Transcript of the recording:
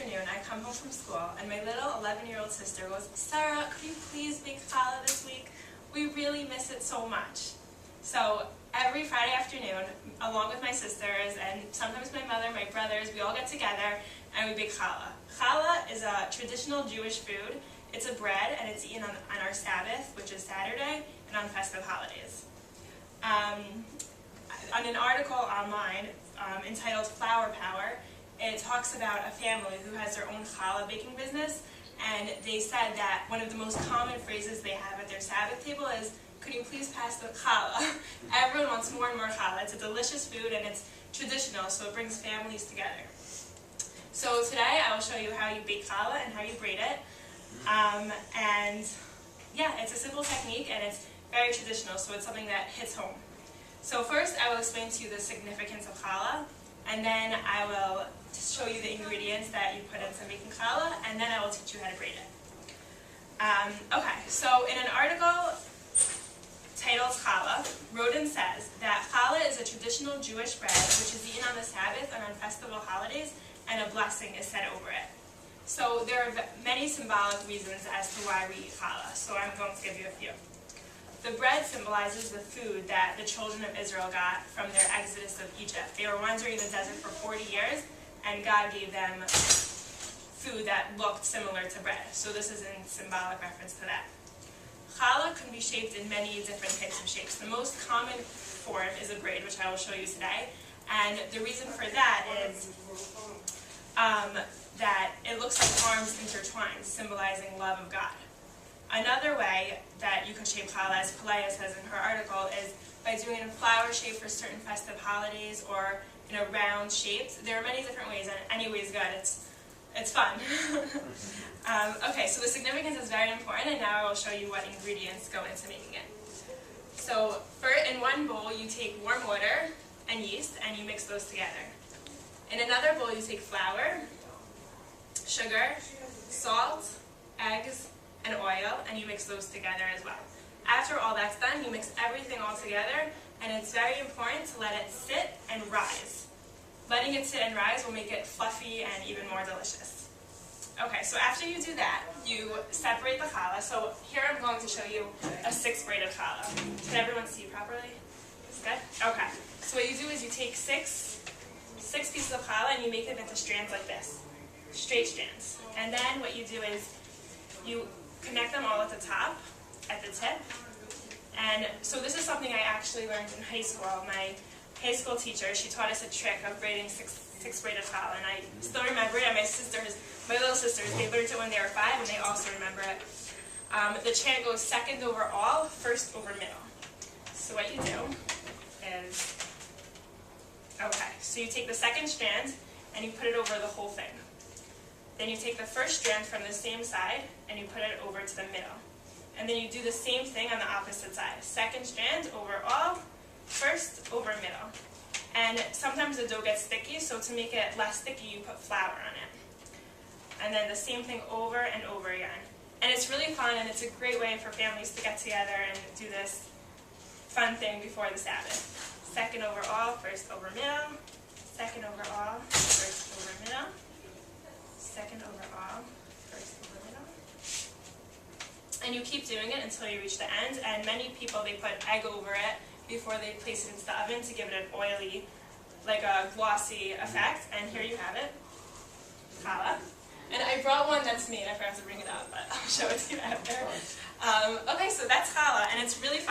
afternoon, I come home from school, and my little 11-year-old sister goes, "Sarah, could you please bake challah this week? We really miss it so much." So every Friday afternoon, along with my sisters, and sometimes my mother, my brothers, we all get together and we bake challah. Challah is a traditional Jewish food. It's a bread, and it's eaten on our Sabbath, which is Saturday, and on festive holidays. On an article online entitled Flour Power, it talks about a family who has their own challah baking business, and they said that one of the most common phrases they have at their Sabbath table is, "Could you please pass the challah?" Everyone wants more and more challah. It's a delicious food, and it's traditional, so it brings families together. So today I will show you how you bake challah and how you braid it. And yeah, it's a simple technique, and it's very traditional, so it's something that hits home. So first I will explain to you the significance of challah, and then I will show you the ingredients that you put into making challah, and then I will teach you how to braid it. Okay, so in an article titled Challah, Rodin says that challah is a traditional Jewish bread which is eaten on the Sabbath and on festival holidays, and a blessing is said over it. So there are many symbolic reasons as to why we eat challah, so I'm going to give you a few. The bread symbolizes the food that the children of Israel got from their exodus of Egypt. They were wandering in the desert for 40 years, and God gave them food that looked similar to bread. So this is in symbolic reference to that. Challah can be shaped in many different types of shapes. The most common form is a braid, which I will show you today. And the reason for that is that it looks like arms intertwined, symbolizing love of God. Another way that you can shape challah, as Kalea says in her article, is by doing it in flower shape for certain festive holidays, or in a round shape. There are many different ways, and any way is good. It's fun. Okay, so the significance is very important, and now I will show you what ingredients go into making it. So in one bowl, you take warm water and yeast, and you mix those together. In another bowl, you take flour, sugar, salt, eggs, and oil, and you mix those together as well. After all that's done, you mix everything all together, and it's very important to let it sit and rise. Letting it sit and rise will make it fluffy and even more delicious. Okay, so after you do that, you separate the challah. So here I'm going to show you a 6-braided challah. Can everyone see properly? Is good? Okay. So what you do is you take six pieces of challah and you make them into strands like this, straight strands. And then what you do is you connect them all at the top, at the tip. And so this is something I actually learned in high school. My high school teacher, she taught us a trick of braiding six braided challah, and I still remember it. And my little sisters, they learned it when they were 5, and they also remember it. The chant goes second over all, first over middle. So what you do is, okay, so you take the second strand and you put it over the whole thing. Then you take the first strand from the same side and you put it over to the middle. And then you do the same thing on the opposite side. Second strand over all, first over middle. And sometimes the dough gets sticky, so to make it less sticky, you put flour on it. And then the same thing over and over again. And it's really fun, and it's a great way for families to get together and do this fun thing before the Sabbath. Second over all, first over middle. Second over all, first over middle. Second over all, first over middle. And you keep doing it until you reach the end. And many people, they put egg over it before they place it into the oven to give it an oily, like a glossy effect. And here you have it, challah. And I brought one that's made. I forgot to bring it up, but I'll show it to you after. Okay, so that's challah, and it's really fun.